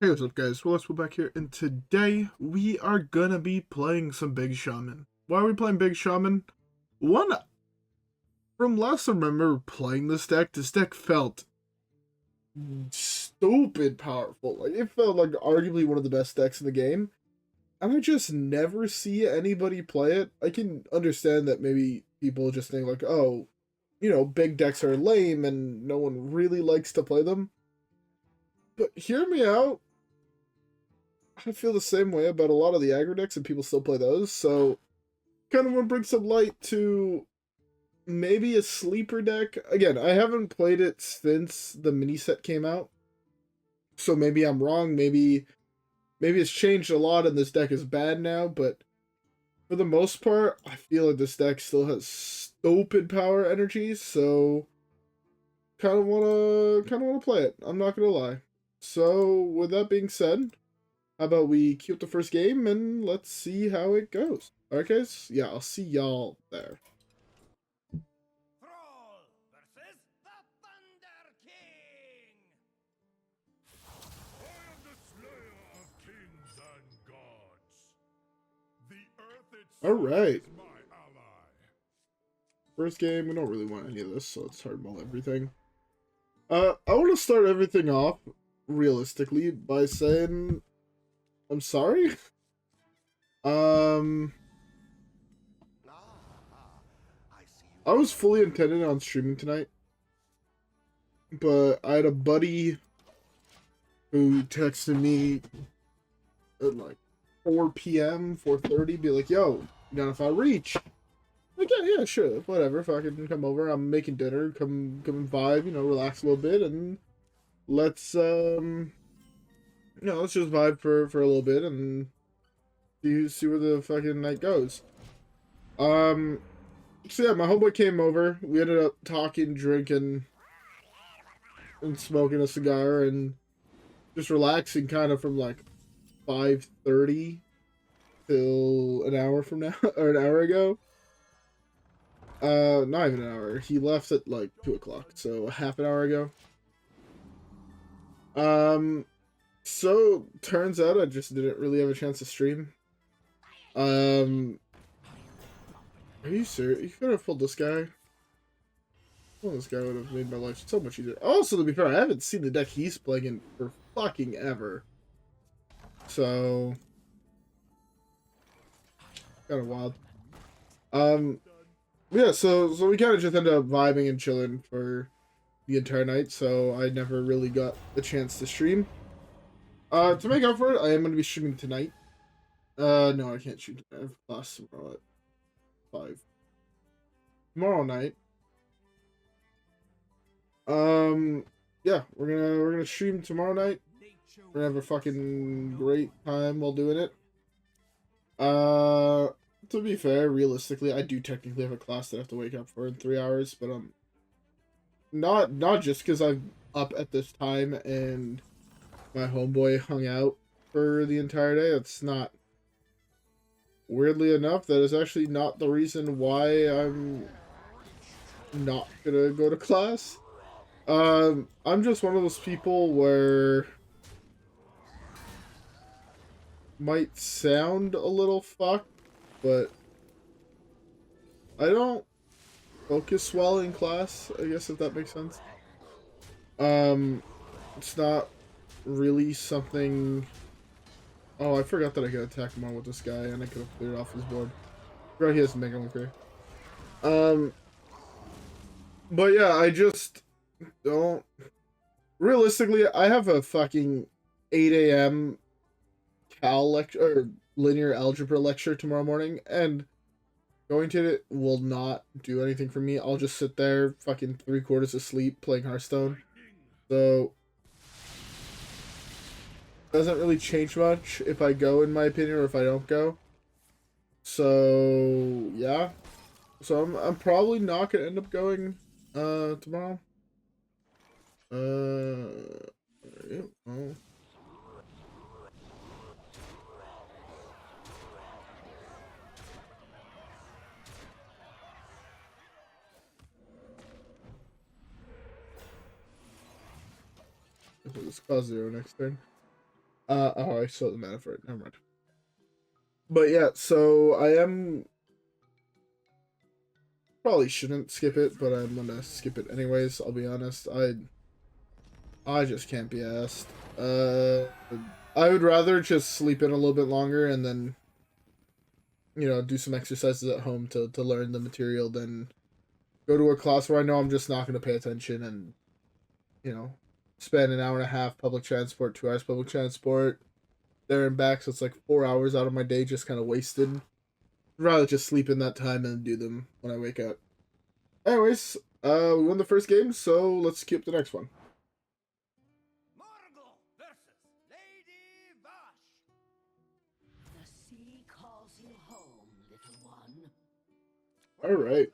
Hey, what's up, guys? WhirlXbow back here, and today we are gonna be playing some Big Shaman. Why are we playing Big Shaman? One, from last I remember playing this deck felt stupid powerful. Like, it felt like arguably one of the best decks in the game, and I just never see anybody play it. I can understand that maybe people just think like, oh, big decks are lame and no one really likes to play them. But hear me out. I feel the same way about a lot of the aggro decks, and people still play those. So, kind of want to bring some light to maybe a sleeper deck. Again, I haven't played it since the mini set came out, so maybe I'm wrong. Maybe it's changed a lot, and this deck is bad now. But for the most part, I feel like this deck still has stupid power energies. So, kind of wanna play it. I'm not gonna lie. So, with that being said, how about we queue up the first game and let's see how it goes. Alright, guys? Yeah, I'll see y'all there. Thrall versus the Thunder King. I am the slayer of kings and gods. The earth itself Alright. is my ally. First game, we don't really want any of this, so let's hardball everything. I want to start everything off, realistically, by saying I'm sorry. I was fully intended on streaming tonight, but I had a buddy who texted me at like 4 p.m., 4:30, be like, yo, you down if I reach? Like, yeah, sure, whatever, if I can come over, I'm making dinner, come and vibe, relax a little bit, and let's, let's just vibe for a little bit, and see where the fucking night goes. So yeah, my homeboy came over, we ended up talking, drinking, and smoking a cigar, and just relaxing kind of from like 5:30 till an hour from now, or an hour ago. Not even an hour. He left at like 2 o'clock, so half an hour ago. So turns out I just didn't really have a chance to stream. Are you serious? You could have pulled this guy. Well, this guy would have made my life so much easier. Also, to be fair, I haven't seen the deck he's playing in for fucking ever. So, kind of wild. Yeah, so we kind of just ended up vibing and chilling for the entire night, so I never really got the chance to stream. To make up for it, I am going to be streaming tonight. No, I can't stream tonight. I have class tomorrow at 5. Tomorrow night. Yeah, we're gonna stream tomorrow night. We're gonna have a fucking great time while doing it. To be fair, realistically, I do technically have a class that I have to wake up for in 3 hours, but not just because I'm up at this time and my homeboy hung out for the entire day. It's not. Weirdly enough, that is actually not the reason why I'm not gonna go to class. I'm just one of those people where might sound a little fucked, but I don't focus well in class, I guess, if that makes sense. It's not really something. Oh, I forgot that I could attack more with this guy, and I could have cleared off his board. Right, he has Mega Windfury. But yeah, I just don't. Realistically, I have a fucking 8 a.m. Cal lecture or linear algebra lecture tomorrow morning, and going to it will not do anything for me. I'll just sit there, fucking 3/4 asleep, playing Hearthstone. So doesn't really change much if I go, in my opinion, or if I don't go. So yeah, so I'm probably not gonna end up going tomorrow. Yeah, well. This cause 0 next turn. Oh, I saw the mana for it. Never mind. But yeah, so I am probably shouldn't skip it, but I'm gonna skip it anyways. I'll be honest. I just can't be asked. I would rather just sleep in a little bit longer and then, you know, do some exercises at home to learn the material than go to a class where I know I'm just not going to pay attention and, you know, spend an hour and a half public transport, 2 hours public transport, there and back. So it's like 4 hours out of my day just kind of wasted. I'd rather just sleep in that time and do them when I wake up. Anyways, we won the first game, so let's skip the next one. Morgul versus Lady Vash. The sea calls you home, little one. Alright.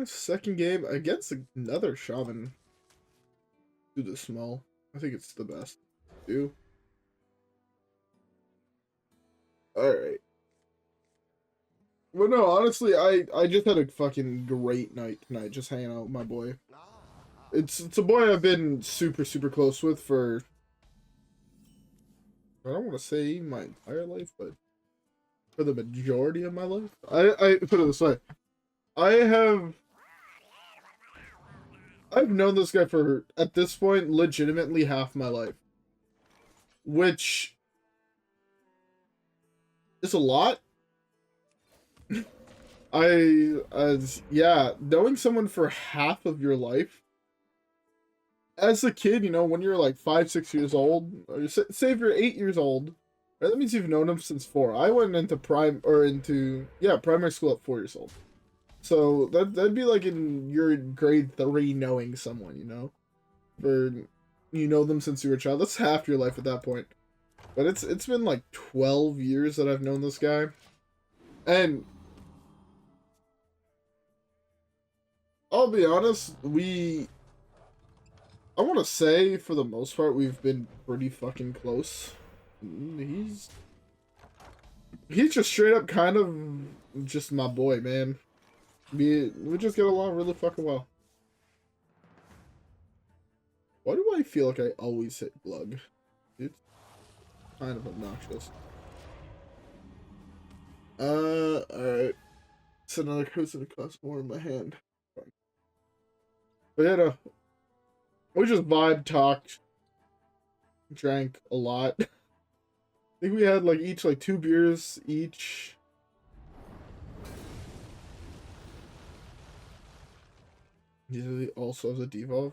Second game against another shaman. Do the small. I think it's the best. Do. Alright. Well, no, honestly, I just had a fucking great night tonight, just hanging out with my boy. It's a boy I've been super close with for, I don't want to say my entire life, but for the majority of my life. I put it this way. I've known this guy for, at this point, legitimately half my life. Which is a lot. Yeah, knowing someone for half of your life. As a kid, you know, when you're like 5, 6 years old, or say if you're 8 years old, right, that means you've known him since 4. I went into primary school at 4 years old. So that'd be like in your grade 3 knowing someone, you know? For you know them since you were a child. That's half your life at that point. But it's been like 12 years that I've known this guy. And I'll be honest, I want to say, for the most part, we've been pretty fucking close. He's just straight up kind of just my boy, man. We just get along really fucking well. Why do I feel like I always hit Glugg? It's kind of obnoxious. Alright. It's another cruise that costs more in my hand. But yeah, no. We just vibe talked. Drank a lot. I think we had like each like 2 beers each. He also has a Devolve.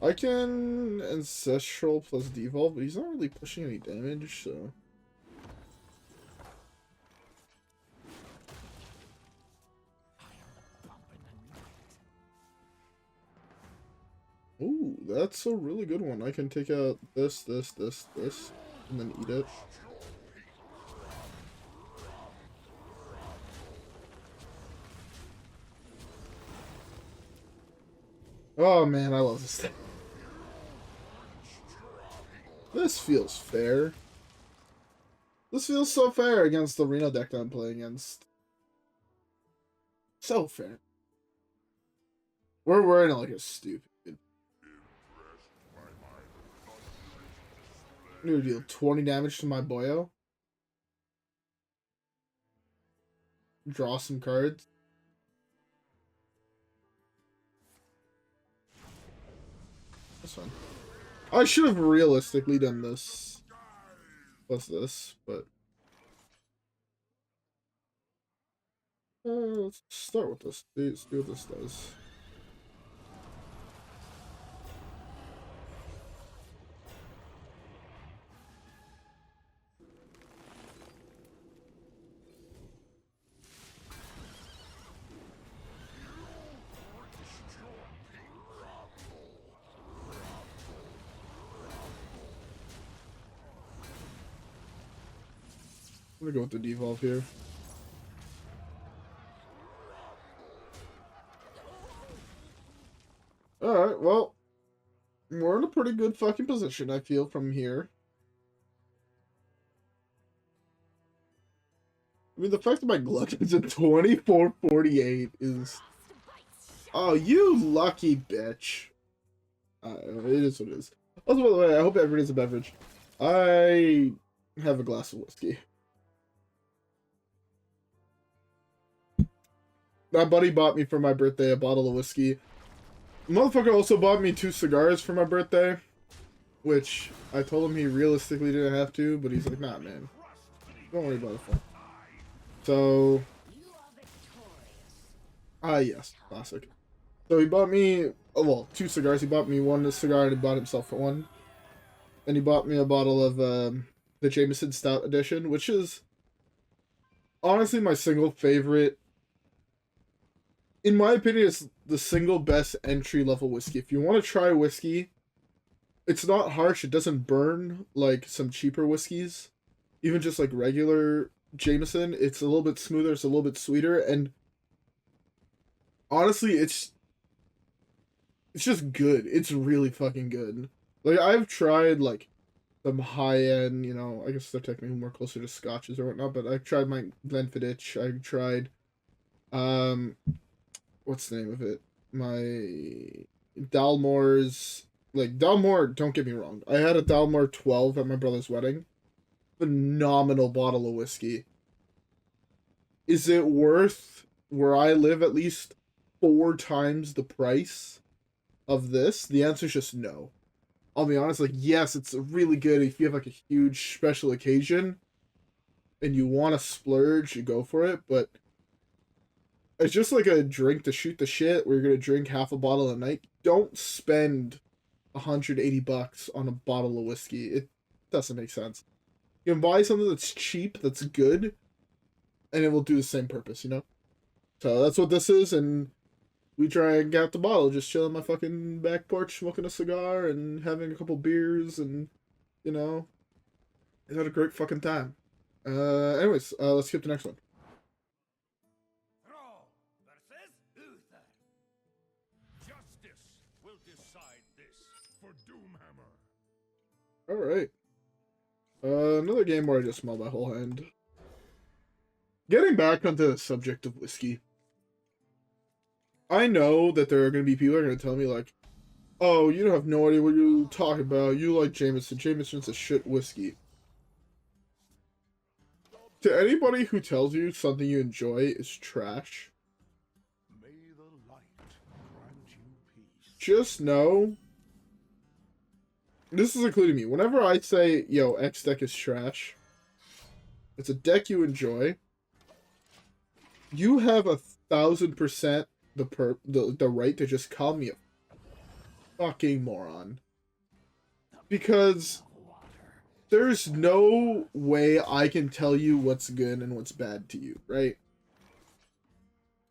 I can Ancestral plus Devolve, but he's not really pushing any damage, so. Ooh, that's a really good one. I can take out this, and then eat it. Oh man, I love this thing. This feels fair. This feels so fair against the Reno deck that I'm playing against. So fair. We're in like a stupid. I'm gonna deal 20 damage to my boyo. Draw some cards. That's fine. I should have realistically done this. Plus this, but. Let's start with this. Let's see what this does. I'm gonna go with the Devolve here. Alright, well, we're in a pretty good fucking position, I feel, from here. I mean, the fact that my Glugg is a 2448 is... Oh, you lucky bitch. It is what it is. Also, by the way, I hope everybody has a beverage. I have a glass of whiskey. My buddy bought me for my birthday a bottle of whiskey. Motherfucker also bought me 2 cigars for my birthday, which I told him he realistically didn't have to, but he's like, nah, man. Don't worry about it. So, yes, classic. So he bought me, oh, well, 2 cigars. He bought me 1 cigar and he bought himself 1. And he bought me a bottle of the Jameson Stout Edition, which is honestly my single favorite. In my opinion, it's the single best entry-level whiskey. If you want to try whiskey, it's not harsh. It doesn't burn like some cheaper whiskeys. Even just like regular Jameson, it's a little bit smoother. It's a little bit sweeter. And honestly, it's just good. It's really fucking good. Like, I've tried, like, some high-end, you know, I guess they're technically more closer to scotches or whatnot, but I've tried my Glenfiddich. I've tried, what's the name of it? My Dalmore's, like, Dalmore, don't get me wrong. I had a Dalmore 12 at my brother's wedding. Phenomenal bottle of whiskey. Is it worth, where I live, at least 4 times the price of this? The answer is just no. I'll be honest, like, yes, it's really good if you have, like, a huge special occasion and you want to splurge, you go for it, but it's just like a drink to shoot the shit where you're going to drink half a bottle a night. Don't spend $180 on a bottle of whiskey. It doesn't make sense. You can buy something that's cheap, that's good, and it will do the same purpose, you know? So that's what this is, and we try and get the bottle, just chilling on my fucking back porch, smoking a cigar and having a couple beers, and, you know, I had a great fucking time. Anyways, let's skip the next one. Thrall versus Uther. Justice will decide this for Doomhammer. Alright. Another game where I just smelled my whole hand. Getting back onto the subject of whiskey. I know that there are going to be people who are going to tell me, like, oh, you don't have no idea what you're talking about. You like Jameson. Jameson's a shit whiskey. To anybody who tells you something you enjoy is trash, May the light grant you peace. just know, this is including me, whenever I say, yo, X deck is trash, it's a deck you enjoy, you have 1,000% the right to just call me a fucking moron. Because there's no way I can tell you what's good and what's bad to you, right?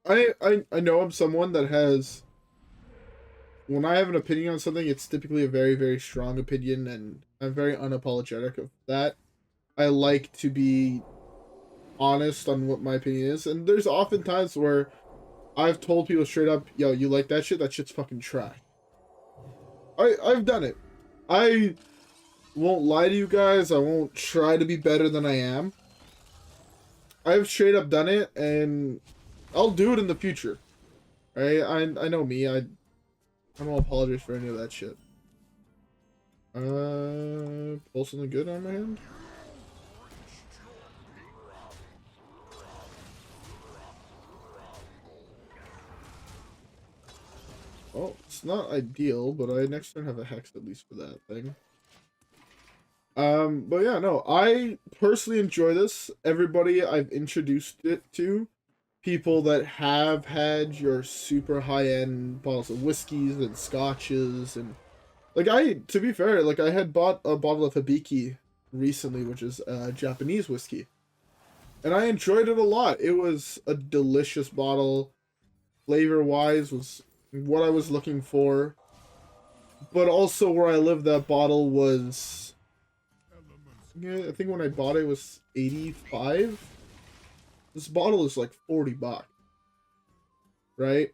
I know I'm someone that has, when I have an opinion on something, it's typically a very, very strong opinion, and I'm very unapologetic of that. I like to be honest on what my opinion is, and there's often times where I've told people straight up, yo, you like that shit? That shit's fucking trash. I've done it. I won't lie to you guys. I won't try to be better than I am. I've straight up done it, and I'll do it in the future. Right? I know me. I don't apologize for any of that shit. Pull something good on my hand? Oh, it's not ideal, but I next turn have a hex at least for that thing. But yeah, no, I personally enjoy this. Everybody I've introduced it to, people that have had your super high-end bottles of whiskeys and scotches, and like, to be fair, like, I had bought a bottle of Hibiki recently, which is Japanese whiskey, and I enjoyed it a lot. It was a delicious bottle. Flavor-wise was what I was looking for, but also where I live, that bottle was, yeah, I think when I bought it, it was 85. This bottle is like $40, right?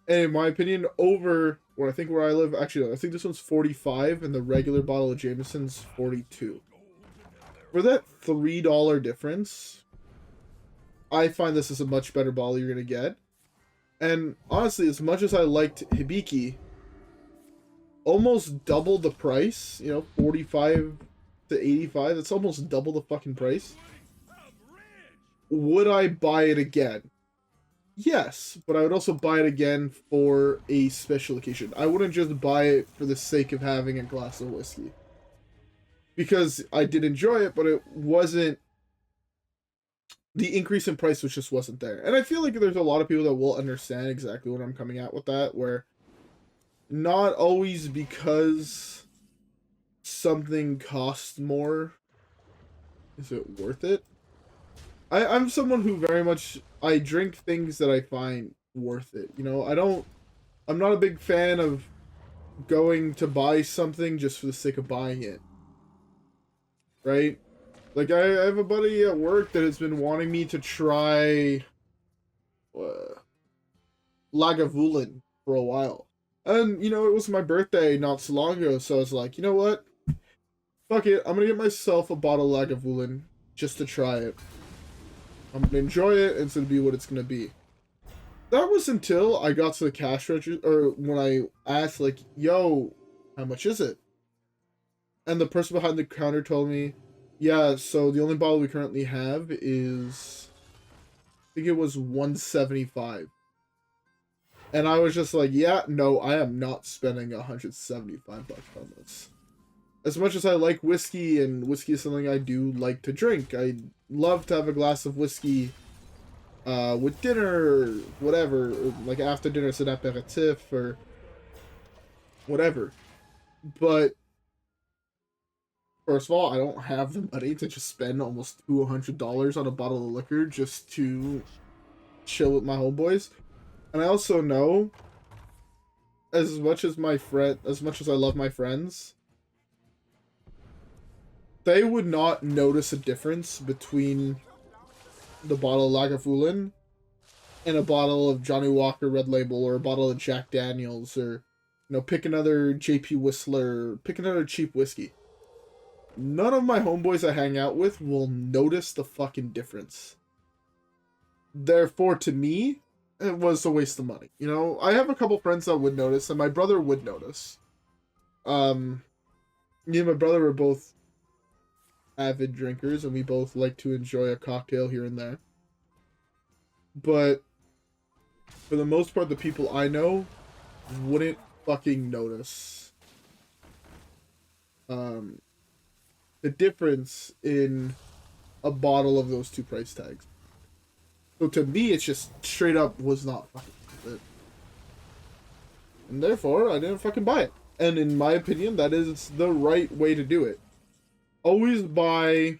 And in my opinion, over where I think where I live, actually, no, I think this one's 45, and the regular bottle of Jameson's 42. For that $3 difference, I find this is a much better bottle you're gonna get. And honestly, as much as I liked Hibiki, almost double the price, 45 to 85, that's almost double the fucking price. Would I buy it again? Yes, but I would also buy it again for a special occasion. I wouldn't just buy it for the sake of having a glass of whiskey. Because I did enjoy it, but it wasn't... The increase in price just wasn't there. And I feel like there's a lot of people that will understand exactly what I'm coming at with that, where not always because something costs more is it worth it. I'm someone who very much, I drink things that I find worth it. I'm not a big fan of going to buy something just for the sake of buying it. Right? Like, I have a buddy at work that has been wanting me to try Lagavulin for a while. And, it was my birthday not so long ago, so I was like, you know what? Fuck it, I'm gonna get myself a bottle of Lagavulin just to try it. I'm gonna enjoy it, and it's gonna be what it's gonna be. That was until I got to the cash register, or when I asked, like, yo, how much is it? And the person behind the counter told me, yeah, so the only bottle we currently have is, I think it was $175. And I was just like, yeah, no, I am not spending $175 on this. As much as I like whiskey, and whiskey is something I do like to drink, I love to have a glass of whiskey with dinner, or whatever, or like after dinner it's an aperitif, or whatever. But first of all, I don't have the money to just spend almost $200 on a bottle of liquor just to chill with my homeboys. And I also know, as much as I love my friends, they would not notice a difference between the bottle of Lagavulin and a bottle of Johnny Walker Red Label, or a bottle of Jack Daniels, or, pick another JP Whistler, pick another cheap whiskey. None of my homeboys I hang out with will notice the fucking difference. Therefore, to me, it was a waste of money. I have a couple friends that would notice, and my brother would notice. Me and my brother are both avid drinkers, and we both like to enjoy a cocktail here and there. But for the most part, the people I know wouldn't fucking notice the difference in a bottle of those two price tags. So to me, it's just straight up was not fucking worth it. And therefore, I didn't fucking buy it. And in my opinion, that is the right way to do it. Always buy,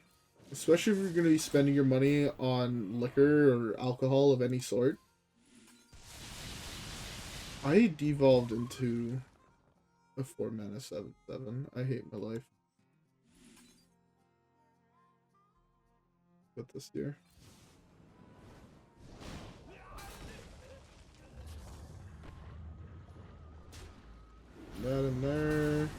especially if you're going to be spending your money on liquor or alcohol of any sort. I devolved into a 4-mana 7/7. I hate my life. Put this here. That in there.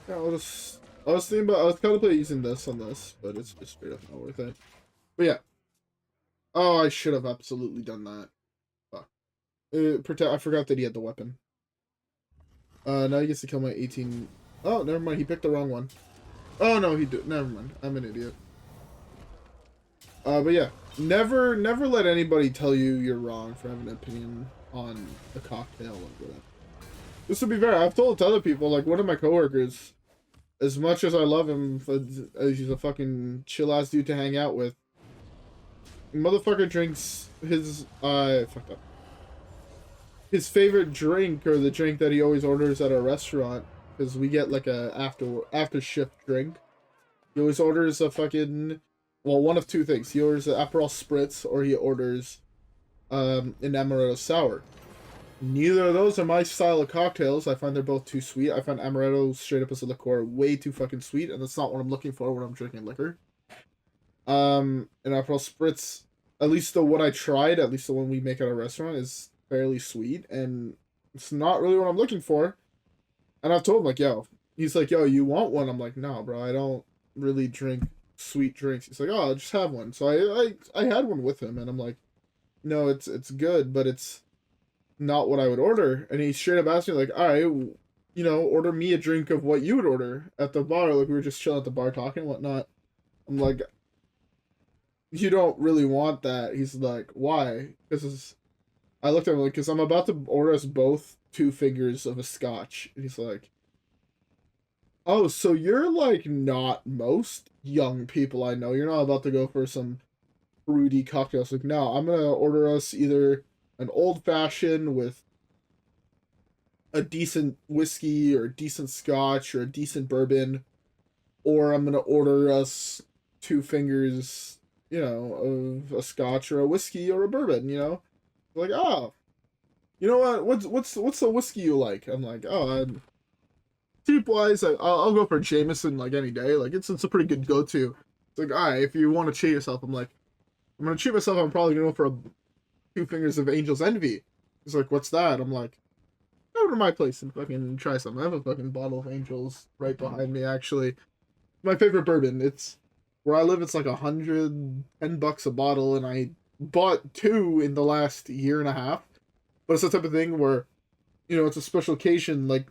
Yeah, I was thinking about, I was contemplating using this on this, but it's just straight up not worth it. But yeah. Oh, I should have absolutely done that. Fuck. I forgot that he had the weapon. Now he gets to kill my 18. Oh, never mind. He picked the wrong one. Oh, no, never mind. I'm an idiot. But yeah. Never let anybody tell you you're wrong for having an opinion on a cocktail or whatever. This would be fair. I've told to other people, like one of my coworkers, as much as I love him, he's a fucking chill-ass dude to hang out with. Motherfucker drinks his, fucked up. His favorite drink, or the drink that he always orders at a restaurant, because we get like a after shift drink. He always orders a fucking, well, one of two things. He orders an Aperol Spritz, or he orders an Amaretto Sour. Neither of those are my style of cocktails. I find they're both too sweet. I find Amaretto straight up as a liqueur way too fucking sweet, and that's not what I'm looking for when I'm drinking liquor. And Aperol Spritz, at least the one I tried, at least the one we make at a restaurant, is fairly sweet, and it's not really what I'm looking for. And I've told him, like, yo, he's like, yo, you want one? I'm like, no, bro, I don't really drink sweet drinks. He's like, oh, I'll just have one. So I had one with him, and I'm like, no, it's good, but it's not what I would order. And he straight up asked me like, all right, you know, order me a drink of what you would order at the bar. Like we were just chilling at the bar talking and whatnot. I'm like, you don't really want that. He's like, why? Because I looked at him like, because I'm about to order us both 2 fingers of a scotch. And he's like, oh, so you're like not most young people I know. You're not about to go for some fruity cocktails. Like, no, I'm gonna order us either an old fashioned with a decent whiskey or a decent scotch or a decent bourbon, or I'm gonna order us 2 fingers, you know, of a scotch or a whiskey or a bourbon, you know? Like, oh, you know what? What's the whiskey you like? I'm like, oh, cheap wise, I'll go for Jameson like any day. Like it's a pretty good go to. It's like, all right, if you want to treat yourself, I'm like, I'm gonna treat myself. I'm probably gonna go for 2 fingers of Angel's Envy. He's like, what's that? I'm like, go to my place and fucking try something. I have a fucking bottle of Angels right behind me. Actually, my favorite bourbon. It's where I live. It's like $110 a bottle, and I bought 2 in the last year and a half. But it's the type of thing where, you know, it's a special occasion. Like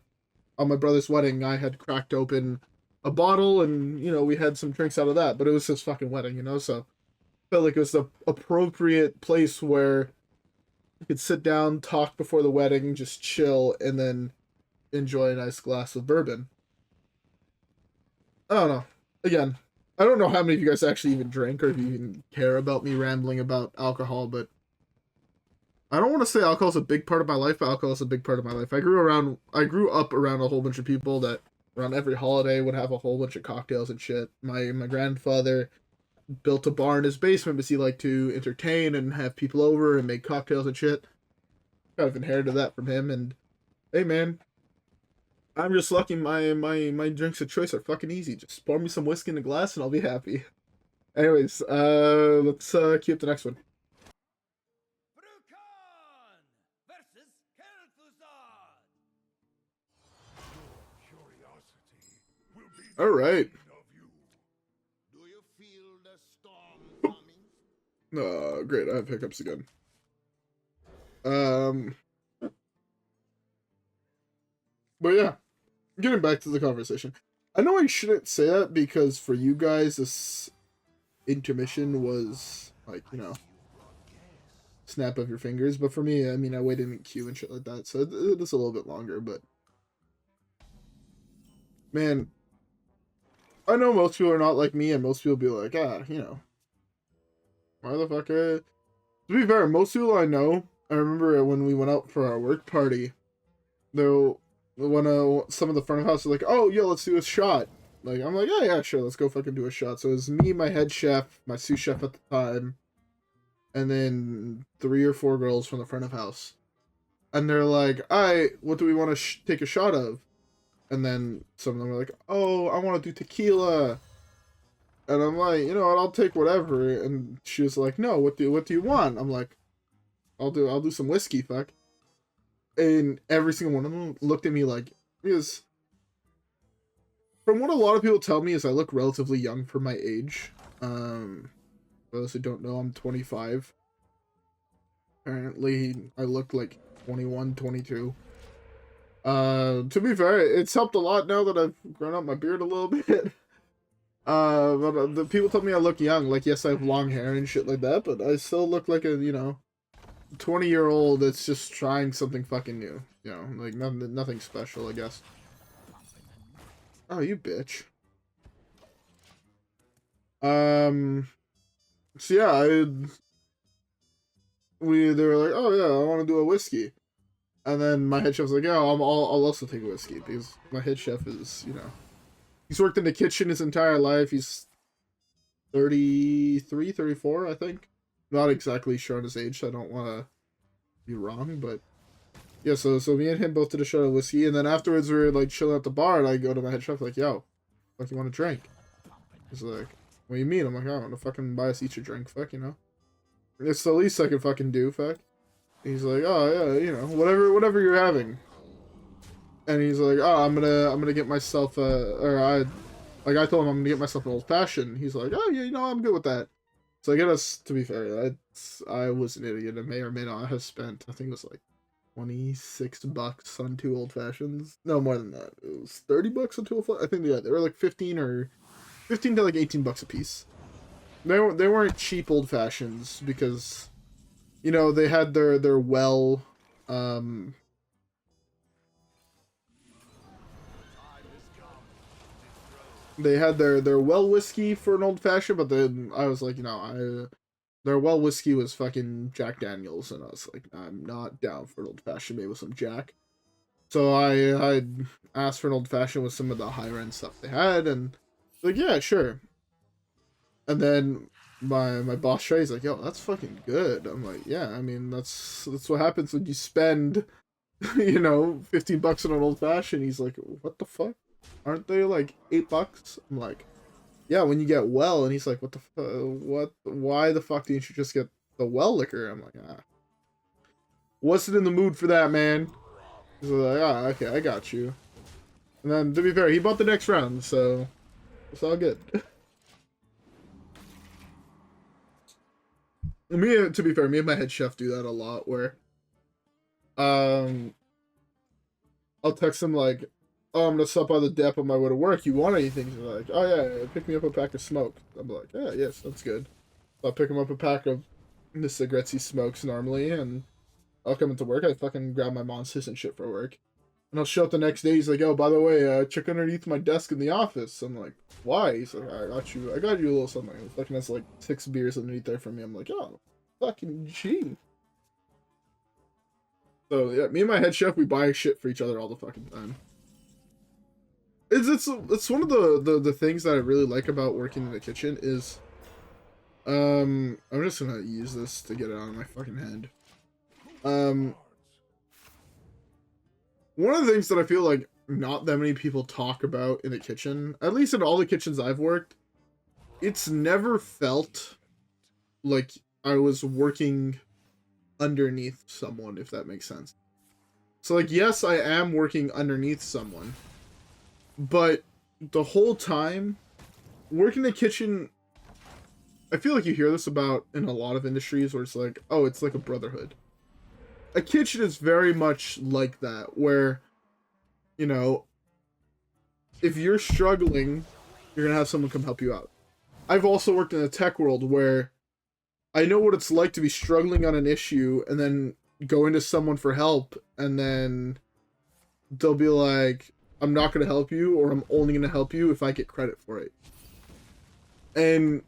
on my brother's wedding, I had cracked open a bottle, and you know, we had some drinks out of that. But it was his fucking wedding, you know, so I felt like it was the appropriate place where you could sit down, talk before the wedding, just chill, and then enjoy a nice glass of bourbon. I don't know. Again, I don't know how many of you guys actually even drink or if you even care about me rambling about alcohol, but I don't want to say alcohol is a big part of my life, but alcohol is a big part of my life. I grew up around a whole bunch of people that around every holiday would have a whole bunch of cocktails and shit. My grandfather built a bar in his basement because he liked to entertain and have people over and make cocktails and shit. Kind of inherited that from him, and hey man, I'm just lucky my drinks of choice are fucking easy. Just pour me some whiskey in a glass and I'll be happy. Anyways, let's cue up the next one. Brukan versus Kel'Thuzad. Curiosity will be All right. of you. Do you feel the storm coming? Great, I have hiccups again. But yeah, getting back to the conversation. I know I shouldn't say that because for you guys, this intermission was like, you know, snap of your fingers. But for me, I mean, I waited in queue and shit like that, so it's a little bit longer. But man, I know most people are not like me, and most people be like, you know, motherfucker. To be fair, most people I know, I remember when we went out for our work party, though, when some of the front of house were like, oh, yo, let's do a shot. Like, I'm like, yeah, sure, let's go fucking do a shot. So it was me, my head chef, my sous chef at the time, and then 3 or 4 girls from the front of house. And they're like, alright, what do we want to take a shot of? And then some of them were like, oh, I want to do tequila. And I'm like, you know what, I'll take whatever. And she was like, no, what do you want? I'm like, I'll do some whiskey, fuck. And every single one of them looked at me like, because from what a lot of people tell me is I look relatively young for my age. For those who don't know, I'm 25. Apparently, I look like 21, 22. To be fair, it's helped a lot now that I've grown out my beard a little bit. But the people tell me I look young. Like, yes, I have long hair and shit like that, but I still look like a, you know, 20-year-old that's just trying something fucking new. You know, like nothing special, I guess. Oh, you bitch. So yeah, they were like, oh yeah, I want to do a whiskey. And then my head chef was like, yeah, I'll also take a whiskey, because my head chef is, you know, he's worked in the kitchen his entire life. He's 33, 34, I think. Not exactly sure on his age, so I don't want to be wrong, but yeah, so me and him both did a shot of whiskey, and then afterwards we were like chilling at the bar, and I go to my head chef like, yo, what do you want to drink? He's like, what do you mean? I'm like, I want to fucking buy us each a drink, fuck, you know? It's the least I can fucking do, fuck. He's like, oh yeah, you know, whatever you're having. And he's like, oh, I'm gonna get myself Like, I told him I'm gonna get myself an old fashioned. He's like, oh yeah, you know, I'm good with that. So I guess, to be fair, I was an idiot. I may or may not have spent, I think it was like $26 on 2 old fashions. No, more than that. It was $30 on 2 old fashions. I think, yeah, they were like 15 to like $18 a piece. They weren't cheap old fashions because, you know, they had their well, they had their well whiskey for an old fashioned, but then I was like, you know, their well whiskey was fucking Jack Daniels, and I was like, I'm not down for an old fashioned made with some Jack. So I asked for an old fashioned with some of the higher end stuff they had, and like, yeah, sure. And then my boss Trey's like, yo, that's fucking good. I'm like, yeah, I mean, that's what happens when you spend, you know, $15 on an old fashioned. He's like, what the fuck? Aren't they like $8? I'm like, yeah, when you get well. And he's like, what the what? Why the fuck didn't you just get the well liquor? I'm like, wasn't in the mood for that, man. He's like, okay, I got you. And then, to be fair, he bought the next round, so it's all good. To be fair, me and my head chef do that a lot, where I'll text him like, oh, I'm gonna stop by the dep on my way to work. You want anything? He's like, oh yeah, pick me up a pack of smoke. I'm like, yeah, yes, that's good. I'll pick him up a pack of the cigarettes he smokes normally, and I'll come into work. I fucking grab my monsters and shit for work. And I'll show up the next day. He's like, oh, by the way, check underneath my desk in the office. I'm like, why? He's like, I got you a little something. He fucking has like 6 beers underneath there for me. I'm like, oh, fucking G. So yeah, me and my head chef, we buy shit for each other all the fucking time. It's one of the things that I really like about working in the kitchen is, I'm just gonna use this to get it out of my fucking head. One of the things that I feel like not that many people talk about in the kitchen, at least in all the kitchens I've worked, it's never felt like I was working underneath someone, if that makes sense. So like, yes, I am working underneath someone, but the whole time working in the kitchen, I feel like you hear this about in a lot of industries where it's like, oh, it's like a brotherhood. A kitchen is very much like that, where, you know, if you're struggling, you're gonna have someone come help you out. I've also worked in the tech world where I know what it's like to be struggling on an issue and then going to someone for help, and then they'll be like, I'm not gonna help you, or I'm only gonna help you if I get credit for it. And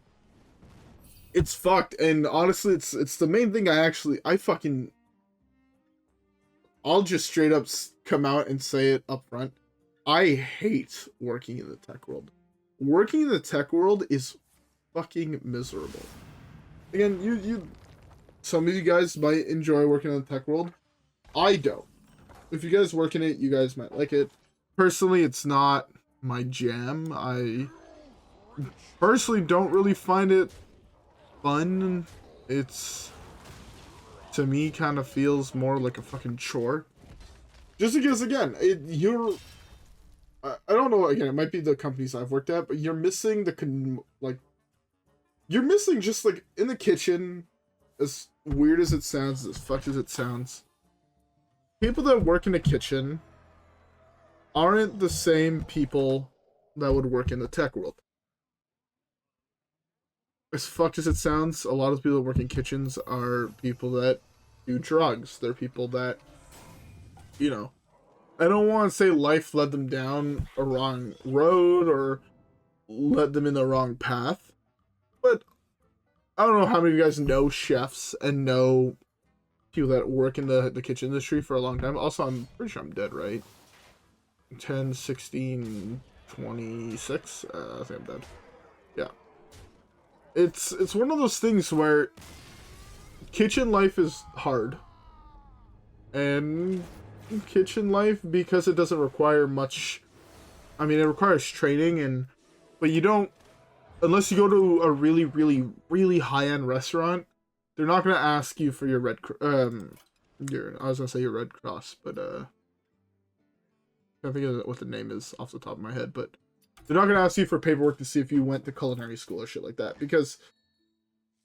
it's fucked. And honestly, it's the main thing I'll just straight up come out and say it up front. I hate working in the tech world. Working in the tech world is fucking miserable. Again, some of you guys might enjoy working in the tech world. I don't. If you guys work in it, you guys might like it. Personally, it's not my jam. I personally don't really find it fun. It's, to me, kind of feels more like a fucking chore. Just because, again, I don't know, again, it might be the companies I've worked at, but you're missing you're missing just, like, in the kitchen, as weird as it sounds, as fucked as it sounds, people that work in the kitchen aren't the same people that would work in the tech world. As fucked as it sounds, a lot of people that work in kitchens are people that do drugs. They're people that, you know, I don't want to say life led them down a wrong road or led them in the wrong path, but I don't know how many of you guys know chefs and know people that work in the kitchen industry for a long time. Also, I'm pretty sure I'm dead, right? 10, 16, 26? I think I'm dead. Yeah. It's one of those things where kitchen life is hard. And kitchen life, because it doesn't require much, I mean, it requires training, but you don't, unless you go to a really, really, really high-end restaurant, they're not going to ask you for your I was going to say your Red Cross, but, I can't think of what the name is off the top of my head, but They're not going to ask you for paperwork to see if you went to culinary school or shit like that, because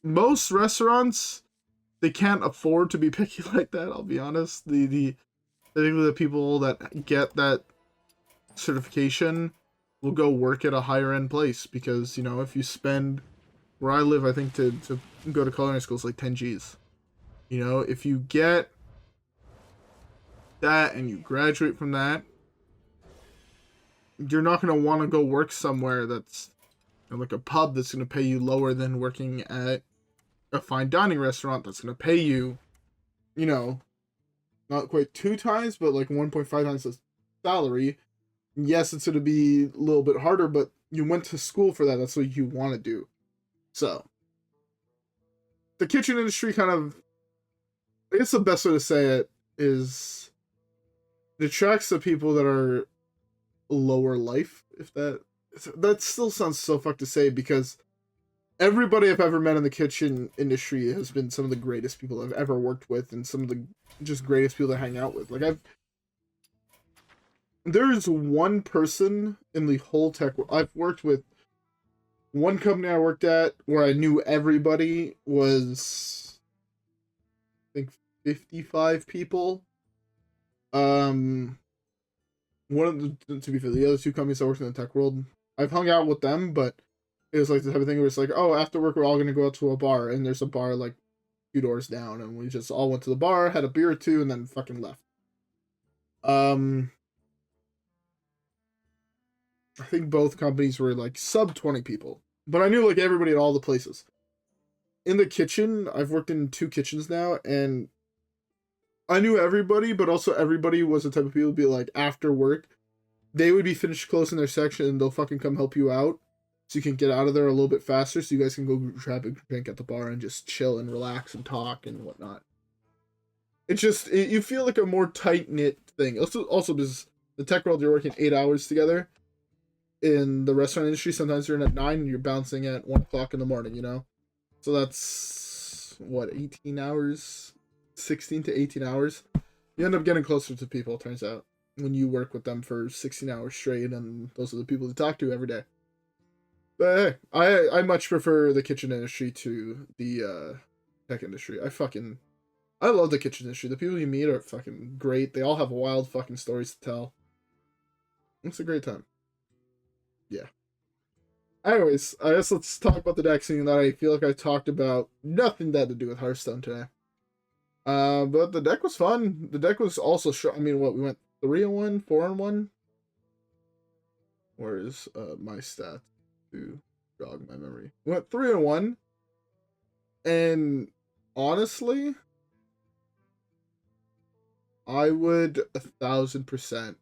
most restaurants, they can't afford to be picky like that. I'll be honest. The people that get that certification will go work at a higher end place, because, you know, if you spend, where I live, I think to go to culinary school is like 10 G's. You know, if you get that and you graduate from that, you're not going to want to go work somewhere that's, you know, like a pub that's going to pay you lower than working at a fine dining restaurant that's going to pay you, you know, not quite 2 times, but like 1.5 times the salary. Yes, it's going to be a little bit harder, but you went to school for that. That's what you want to do. So, the kitchen industry kind of, I guess the best way to say it is, it attracts the people that are lower life, if that still sounds so fucked to say, because everybody I've ever met in the kitchen industry has been some of the greatest people I've ever worked with, and some of the just greatest people to hang out with. Like, there's one person in the whole tech world. I've worked with one company I worked at where I knew everybody was, I think, 55 people. One of the, to be fair, the other 2 companies I worked in the tech world, I've hung out with them, but it was like the type of thing where it's like, oh, after work we're all gonna go out to a bar, and there's a bar like 2 doors down, and we just all went to the bar, had a beer or 2, and then fucking left. I think both companies were like sub 20 people, but I knew like everybody at all the places. In the kitchen, I've worked in 2 kitchens now, and I knew everybody, but also everybody was the type of people to be like, after work, they would be finished closing their section, and they'll fucking come help you out, so you can get out of there a little bit faster, so you guys can go grab a drink at the bar and just chill and relax and talk and whatnot. It's just, you feel like a more tight-knit thing. Also because the tech world, you're working 8 hours together. In the restaurant industry, sometimes you're in at 9 and you're bouncing at 1 o'clock in the morning, you know? So that's, what, 18 hours? 16 to 18 hours? You end up getting closer to people, it turns out, when you work with them for 16 hours straight, and those are the people to talk to every day. But hey, I much prefer the kitchen industry to the tech industry. I love the kitchen industry. The people you meet are fucking great. They all have wild fucking stories to tell. It's a great time. Yeah. Anyways, I guess let's talk about the deck, seeing that I feel like I talked about nothing that had to do with Hearthstone today. But the deck was fun. The deck was also short. I mean, what, we went 3-1, 4-1? Where is my stats to jog my memory? We went 3-1, and honestly, I would 1000%.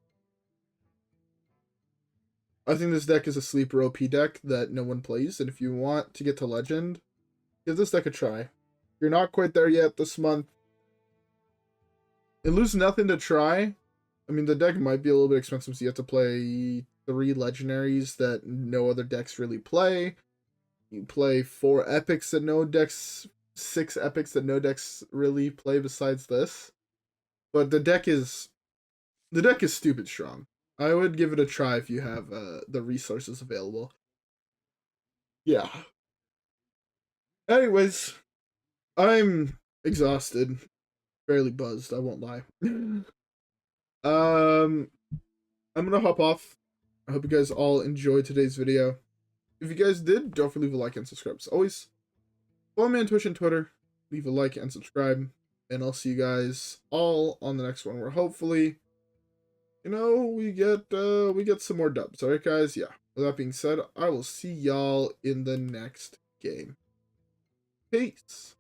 I think this deck is a sleeper OP deck that no one plays, and if you want to get to Legend, give this deck a try. If you're not quite there yet this month, it loses nothing to try. I mean, the deck might be a little bit expensive, so you have to play 3 legendaries that no other decks really play. You play 4 epics that no decks, 6 epics that no decks really play besides this. But the deck is stupid strong. I would give it a try if you have the resources available. Yeah. Anyways, I'm exhausted. Fairly buzzed, I won't lie. I'm gonna hop off. I hope you guys all enjoyed today's video. If you guys did, don't forget to leave a like and subscribe. As always, follow me on Twitch and Twitter. Leave a like and subscribe. And I'll see you guys all on the next one, where hopefully, you know, we get some more dubs. Alright guys, yeah. With that being said, I will see y'all in the next game. Peace.